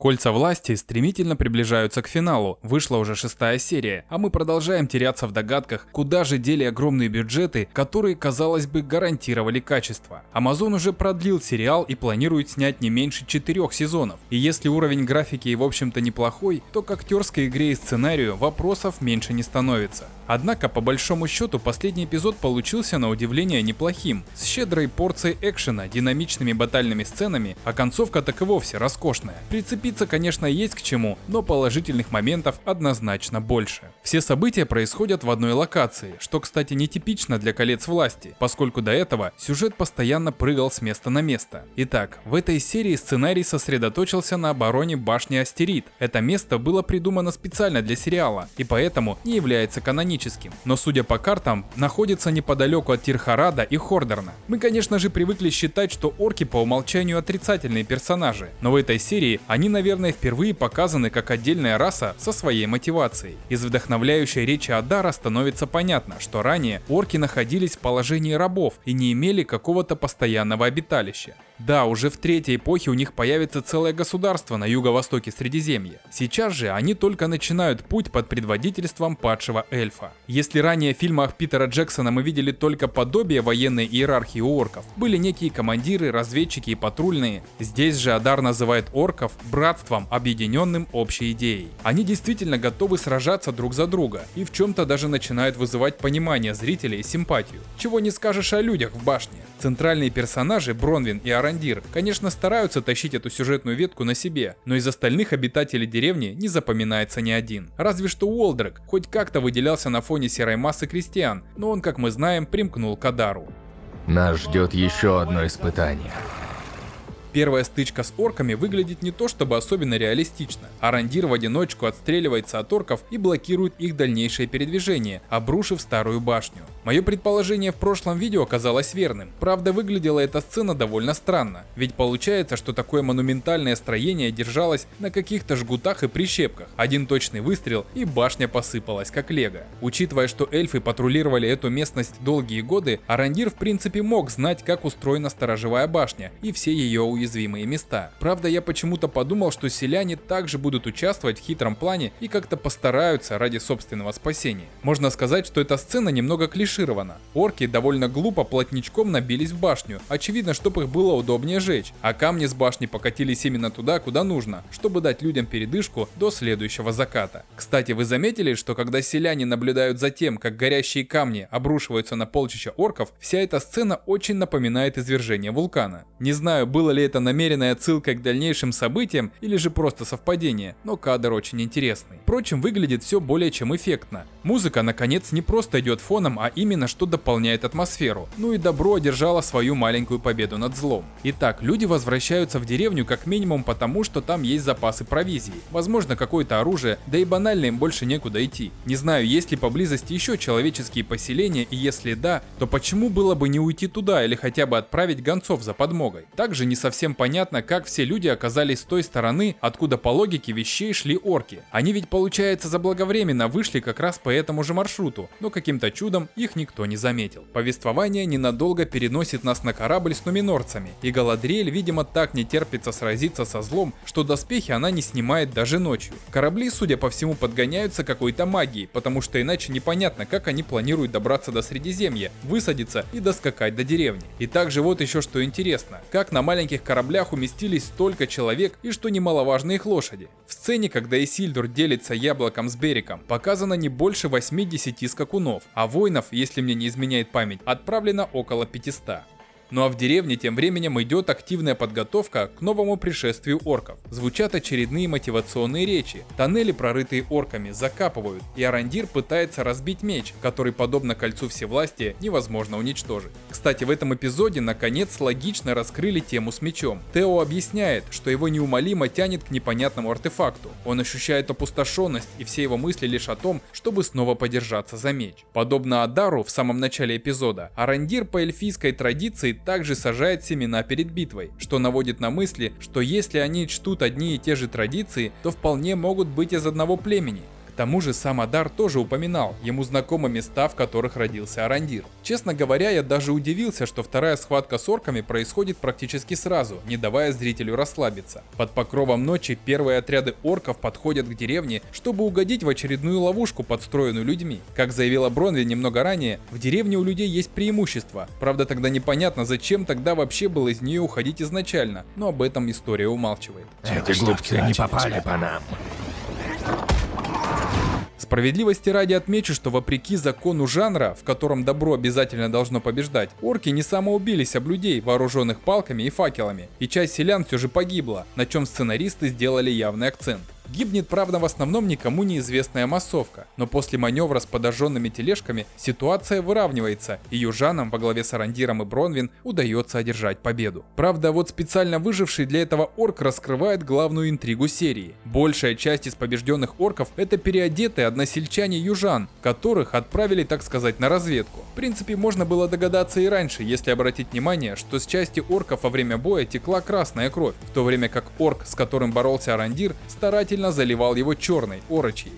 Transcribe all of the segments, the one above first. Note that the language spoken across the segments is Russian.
Кольца власти стремительно приближаются к финалу, вышла уже 6-я серия, а мы продолжаем теряться в догадках, куда же дели огромные бюджеты, которые, казалось бы, гарантировали качество. Amazon уже продлил сериал и планирует снять не меньше 4 сезонов, и если уровень графики и в общем-то неплохой, то к актерской игре и сценарию вопросов меньше не становится. Однако, по большому счету, последний эпизод получился на удивление неплохим, с щедрой порцией экшена, динамичными батальными сценами, а концовка так и вовсе роскошная. Прицепиться, конечно, есть к чему, но положительных моментов однозначно больше. Все события происходят в одной локации, что, кстати, нетипично для «Колец власти», поскольку до этого сюжет постоянно прыгал с места на место. Итак, в этой серии сценарий сосредоточился на обороне башни Астерид. Это место было придумано специально для сериала, и поэтому не является каноническим. Но, судя по картам, находится неподалеку от Тирхарада и Хордерна. Мы, конечно же, привыкли считать, что орки по умолчанию отрицательные персонажи, но в этой серии они, наверное, впервые показаны как отдельная раса со своей мотивацией. Из вдохновляющей речи Адара становится понятно, что ранее орки находились в положении рабов и не имели какого-то постоянного обиталища. Да, уже в третьей эпохе у них появится целое государство на юго-востоке Средиземья. Сейчас же они только начинают путь под предводительством падшего эльфа. Если ранее в фильмах Питера Джексона мы видели только подобие военной иерархии у орков, были некие командиры, разведчики и патрульные, здесь же Адар называет орков братством, объединенным общей идеей. Они действительно готовы сражаться друг за друга и в чем-то даже начинают вызывать понимание зрителей и симпатию. Чего не скажешь о людях в башне. Центральные персонажи Бронвин и Арандир, конечно, стараются тащить эту сюжетную ветку на себе, но из остальных обитателей деревни не запоминается ни один. Разве что Уолдрак хоть как-то выделялся на фоне серой массы крестьян, но он, как мы знаем, примкнул к Адару. Нас ждет еще одно испытание. Первая стычка с орками выглядит не то чтобы особенно реалистично. Арандир в одиночку отстреливается от орков и блокирует их дальнейшее передвижение, обрушив старую башню. Мое предположение в прошлом видео оказалось верным. Правда, выглядела эта сцена довольно странно, ведь получается, что такое монументальное строение держалось на каких-то жгутах и прищепках. Один точный выстрел и башня посыпалась как лего. Учитывая, что эльфы патрулировали эту местность долгие годы, Арандир в принципе мог знать, как устроена сторожевая башня и все ее уязвимые места. Правда, я почему-то подумал, что селяне также будут участвовать в хитром плане и как-то постараются ради собственного спасения. Можно сказать, что эта сцена немного клиширована. Орки довольно глупо плотничком набились в башню, очевидно, чтобы их было удобнее жечь, а камни с башни покатились именно туда, куда нужно, чтобы дать людям передышку до следующего заката. Кстати, вы заметили, что когда селяне наблюдают за тем, как горящие камни обрушиваются на полчища орков, вся эта сцена очень напоминает извержение вулкана. Не знаю, было ли это намеренная отсылка к дальнейшим событиям или же просто совпадение, но кадр очень интересный. Впрочем, выглядит все более чем эффектно. Музыка, наконец, не просто идет фоном, а именно что дополняет атмосферу. Ну и добро одержало свою маленькую победу над злом. Итак, люди возвращаются в деревню как минимум потому, что там есть запасы провизии, возможно, какое-то оружие, да и банально им больше некуда идти. Не знаю, есть ли поблизости еще человеческие поселения, и если да, то почему было бы не уйти туда или хотя бы отправить гонцов за подмогой? Также не совсем понятно, как все люди оказались с той стороны, откуда по логике вещей шли орки. Они ведь, получается, заблаговременно вышли как раз по этому же маршруту, но каким-то чудом их никто не заметил. Повествование ненадолго переносит нас на корабль с нуминорцами, и Галадриэль, видимо, так не терпится сразиться со злом, что доспехи она не снимает даже ночью. Корабли, судя по всему, подгоняются какой-то магией, потому что иначе непонятно, как они планируют добраться до Средиземья, высадиться и доскакать до деревни. И также вот еще что интересно, как на маленьких кораблях уместились столько человек и, что немаловажно, их лошади. В сцене, когда Исильдур делится яблоком с Бериком, показано не больше 8-10 скакунов, а воинов, если мне не изменяет память, отправлено около 500. Ну а в деревне тем временем идет активная подготовка к новому пришествию орков. Звучат очередные мотивационные речи. Тоннели, прорытые орками, закапывают, и Арандир пытается разбить меч, который, подобно кольцу всевластия, невозможно уничтожить. Кстати, в этом эпизоде наконец логично раскрыли тему с мечом. Тео объясняет, что его неумолимо тянет к непонятному артефакту. Он ощущает опустошенность, и все его мысли лишь о том, чтобы снова подержаться за меч. Подобно Адару в самом начале эпизода, Арандир по эльфийской традиции также сажает семена перед битвой, что наводит на мысли, что если они чтут одни и те же традиции, то вполне могут быть из одного племени. К тому же сам Адар тоже упоминал, ему знакомы места, в которых родился Арандир. Честно говоря, я даже удивился, что вторая схватка с орками происходит практически сразу, не давая зрителю расслабиться. Под покровом ночи первые отряды орков подходят к деревне, чтобы угодить в очередную ловушку, подстроенную людьми. Как заявила Бронвин немного ранее, в деревне у людей есть преимущество. Правда, тогда непонятно, зачем тогда вообще было из нее уходить изначально, но об этом история умалчивает. Эти глупцы не попали по нам. Справедливости ради отмечу, что вопреки закону жанра, в котором добро обязательно должно побеждать, орки не самоубились об людей, вооруженных палками и факелами, и часть селян все же погибла, на чем сценаристы сделали явный акцент. Гибнет, правда, в основном никому неизвестная массовка, но после маневра с подожженными тележками ситуация выравнивается, и южанам во главе с Арандиром и Бронвин удается одержать победу. Правда, вот специально выживший для этого орк раскрывает главную интригу серии. Большая часть из побежденных орков — это переодетые односельчане южан, которых отправили, так сказать, на разведку. В принципе, можно было догадаться и раньше, если обратить внимание, что с части орков во время боя текла красная кровь, в то время как орк, с которым боролся Арандир, старательно заливал его черной, орочьей.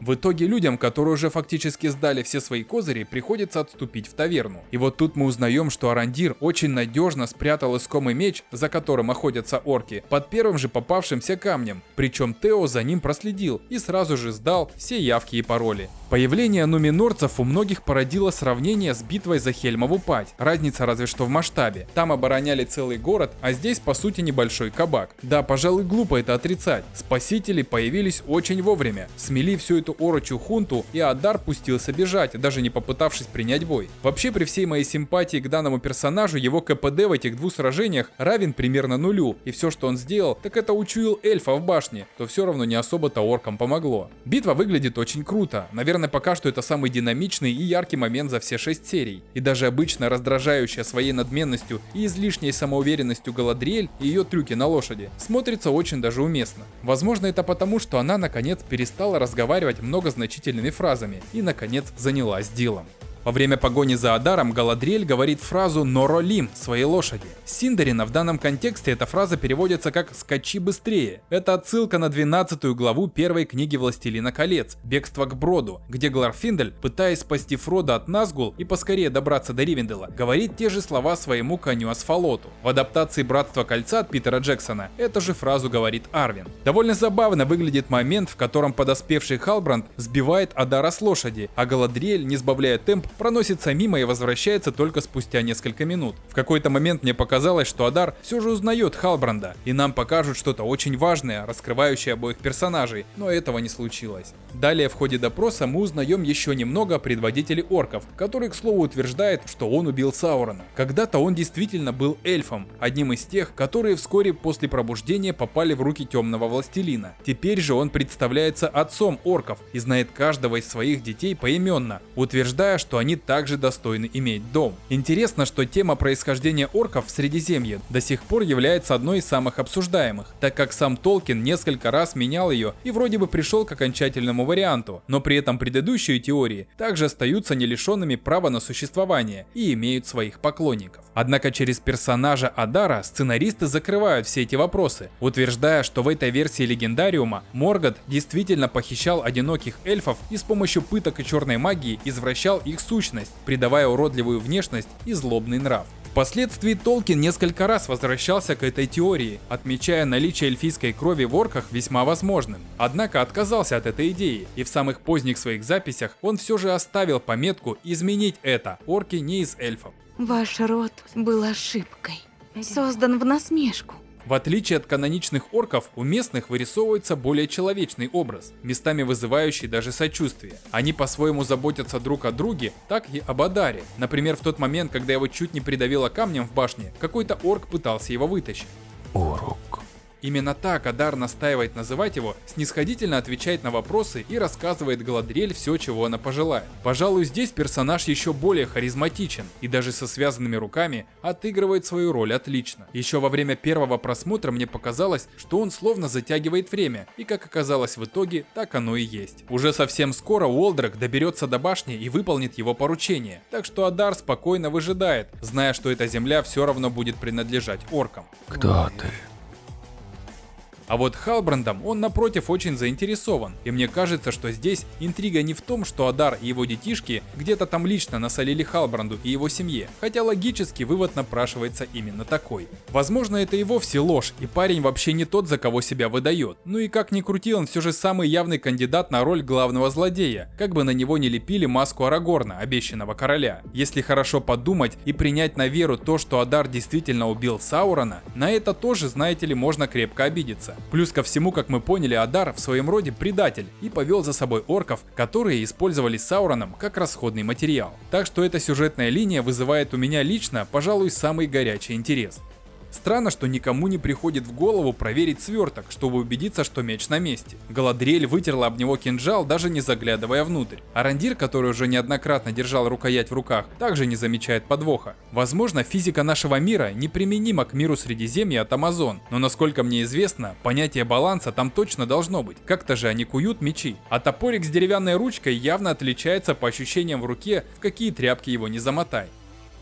В итоге людям, которые уже фактически сдали все свои козыри, приходится отступить в таверну. И вот тут мы узнаем, что Арандир очень надежно спрятал искомый меч, за которым охотятся орки, под первым же попавшимся камнем. Причем Тео за ним проследил и сразу же сдал все явки и пароли. Появление нуминорцев у многих породило сравнение с битвой за Хельмову падь. Разница разве что в масштабе. Там обороняли целый город, а здесь по сути небольшой кабак. Да, пожалуй, глупо это отрицать. Спасители появились очень вовремя, смели всю эту орочью хунту, и Адар пустился бежать, даже не попытавшись принять бой. Вообще, при всей моей симпатии к данному персонажу, его КПД в этих двух сражениях равен примерно нулю, и все, что он сделал, так это учуял эльфа в башне, то все равно не особо-то оркам помогло. Битва выглядит очень круто, наверное, пока что это самый динамичный и яркий момент за все 6 серий. И даже обычно раздражающая своей надменностью и излишней самоуверенностью Галадриэль и ее трюки на лошади смотрится очень даже уместно. Возможно, это потому, что она наконец перестала разговаривать многозначительными фразами и наконец занялась делом. Во время погони за Адаром Галадриэль говорит фразу «Норолим» своей лошади. С Синдарина в данном контексте эта фраза переводится как «скачи быстрее». Это отсылка на 12 главу первой книги «Властелина колец» «Бегство к Броду», где Гларфиндель, пытаясь спасти Фродо от Назгул и поскорее добраться до Ривенделла, говорит те же слова своему коню Асфалоту. В адаптации «Братства кольца» от Питера Джексона эту же фразу говорит Арвин. Довольно забавно выглядит момент, в котором подоспевший Халбранд сбивает Адара с лошади, а Галадриэль, не сбавляя темп, проносится мимо и возвращается только спустя несколько минут. В какой-то момент мне показалось, что Адар все же узнает Халбранда, и нам покажут что-то очень важное, раскрывающее обоих персонажей, но этого не случилось. Далее в ходе допроса мы узнаем еще немного о предводителе орков, который, к слову, утверждает, что он убил Саурона. Когда-то он действительно был эльфом, одним из тех, которые вскоре после пробуждения попали в руки темного властелина. Теперь же он представляется отцом орков и знает каждого из своих детей поименно, утверждая, что они также достойны иметь дом. Интересно, что тема происхождения орков в Средиземье до сих пор является одной из самых обсуждаемых, так как сам Толкин несколько раз менял ее и вроде бы пришел к окончательному варианту, но при этом предыдущие теории также остаются не лишенными права на существование и имеют своих поклонников. Однако через персонажа Адара сценаристы закрывают все эти вопросы, утверждая, что в этой версии Легендариума Моргот действительно похищал одиноких эльфов и с помощью пыток и черной магии извращал их сущность, придавая уродливую внешность и злобный нрав. Впоследствии Толкин несколько раз возвращался к этой теории, отмечая наличие эльфийской крови в орках весьма возможным. Однако отказался от этой идеи, и в самых поздних своих записях он все же оставил пометку изменить это, орки не из эльфов. Ваш род был ошибкой, создан в насмешку. В отличие от каноничных орков, у местных вырисовывается более человечный образ, местами вызывающий даже сочувствие. Они по-своему заботятся друг о друге, так и об Адаре. Например, в тот момент, когда его чуть не придавило камнем в башне, какой-то орк пытался его вытащить. Урук. Именно так Адар настаивает называть его, снисходительно отвечает на вопросы и рассказывает Галадриэль все, чего она пожелает. Пожалуй, здесь персонаж еще более харизматичен и даже со связанными руками отыгрывает свою роль отлично. Еще во время первого просмотра мне показалось, что он словно затягивает время, и как оказалось в итоге, так оно и есть. Уже совсем скоро Уолдрак доберется до башни и выполнит его поручение, так что Адар спокойно выжидает, зная, что эта земля все равно будет принадлежать оркам. Кто ты? А вот Халбрандом он напротив очень заинтересован, и мне кажется, что здесь интрига не в том, что Адар и его детишки где-то там лично насолили Халбранду и его семье, хотя логически вывод напрашивается именно такой. Возможно, это и вовсе ложь, и парень вообще не тот, за кого себя выдает. Ну и как ни крути, он все же самый явный кандидат на роль главного злодея, как бы на него не лепили маску Арагорна, обещанного короля. Если хорошо подумать и принять на веру то, что Адар действительно убил Саурона, на это тоже, знаете ли, можно крепко обидеться. Плюс ко всему, как мы поняли, Адар в своем роде предатель и повел за собой орков, которые использовали Сауроном как расходный материал. Так что эта сюжетная линия вызывает у меня лично, пожалуй, самый горячий интерес. Странно, что никому не приходит в голову проверить сверток, чтобы убедиться, что меч на месте. Галадриэль вытерла об него кинжал, даже не заглядывая внутрь. Арандир, который уже неоднократно держал рукоять в руках, также не замечает подвоха. Возможно, физика нашего мира неприменима к миру Средиземья от Амазон, но насколько мне известно, понятие баланса там точно должно быть. Как-то же они куют мечи. А топорик с деревянной ручкой явно отличается по ощущениям в руке, в какие тряпки его не замотай.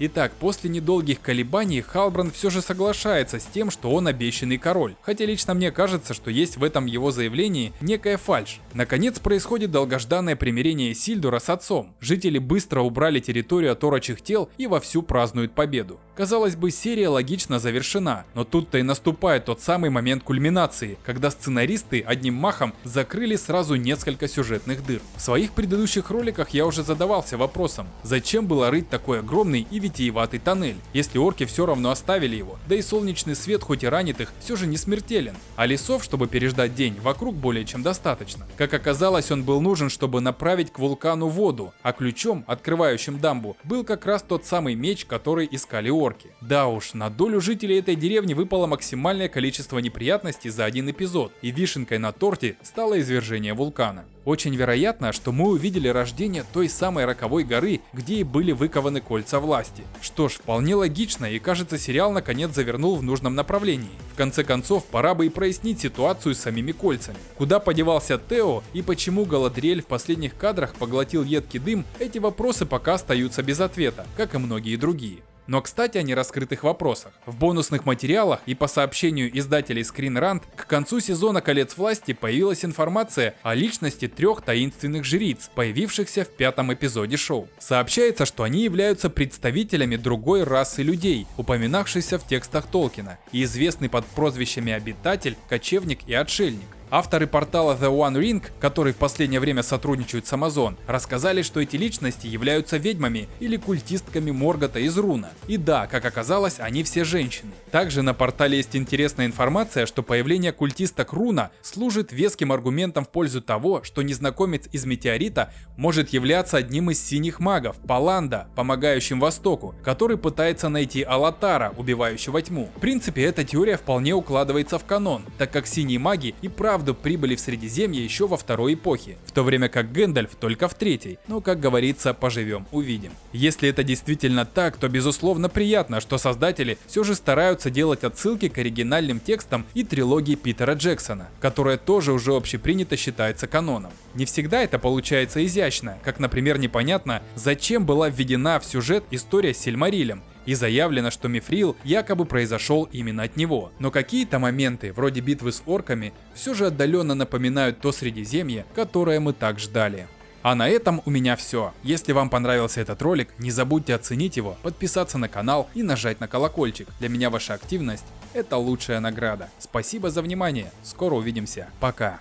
Итак, после недолгих колебаний Халбранд все же соглашается с тем, что он обещанный король, хотя лично мне кажется, что есть в этом его заявлении некая фальшь. Наконец происходит долгожданное примирение Исильдура с отцом. Жители быстро убрали территорию от орочих тел и вовсю празднуют победу. Казалось бы, серия логично завершена, но тут-то и наступает тот самый момент кульминации, когда сценаристы одним махом закрыли сразу несколько сюжетных дыр. В своих предыдущих роликах я уже задавался вопросом, зачем было рыть такой огромный и витиеватый тоннель, если орки все равно оставили его, да и солнечный свет хоть и ранит их, все же не смертелен, а лесов, чтобы переждать день, вокруг более чем достаточно. Как оказалось, он был нужен, чтобы направить к вулкану воду, а ключом, открывающим дамбу, был как раз тот самый меч, который искали орки. Да уж, на долю жителей этой деревни выпало максимальное количество неприятностей за один эпизод, и вишенкой на торте стало извержение вулкана. Очень вероятно, что мы увидели рождение той самой роковой горы, где и были выкованы кольца власти. Что ж, вполне логично, и кажется, сериал наконец завернул в нужном направлении. В конце концов, пора бы и прояснить ситуацию с самими кольцами. Куда подевался Тео и почему Галадриэль в последних кадрах поглотил едкий дым, эти вопросы пока остаются без ответа, как и многие другие. Но, кстати, о нераскрытых вопросах. В бонусных материалах и по сообщению издателей Screen Rant, к концу сезона «Колец власти» появилась информация о личности 3 таинственных жриц, появившихся в 5-м эпизоде шоу. Сообщается, что они являются представителями другой расы людей, упоминавшейся в текстах Толкина, и известны под прозвищами Обитатель, Кочевник и Отшельник. Авторы портала The One Ring, который в последнее время сотрудничают с Amazon, рассказали, что эти личности являются ведьмами или культистками Моргота из Руна. И да, как оказалось, они все женщины. Также на портале есть интересная информация, что появление культисток Руна служит веским аргументом в пользу того, что незнакомец из Метеорита может являться одним из синих магов, Паланда, помогающим Востоку, который пытается найти Алатара, убивающего тьму. В принципе, эта теория вполне укладывается в канон, так как синие маги и правда прибыли в Средиземье еще во 2-й эпохе, в то время как Гэндальф только в 3-й, но, как говорится, поживем увидим. Если это действительно так, то безусловно приятно, что создатели все же стараются делать отсылки к оригинальным текстам и трилогии Питера Джексона, которая тоже уже общепринято считается каноном. Не всегда это получается изящно, как, например, непонятно, зачем была введена в сюжет история с Сильмарилем, и заявлено, что Мифрил якобы произошел именно от него. Но какие-то моменты, вроде битвы с орками, все же отдаленно напоминают то Средиземье, которое мы так ждали. А на этом у меня все. Если вам понравился этот ролик, не забудьте оценить его, подписаться на канал и нажать на колокольчик. Для меня ваша активность – это лучшая награда. Спасибо за внимание. Скоро увидимся. Пока.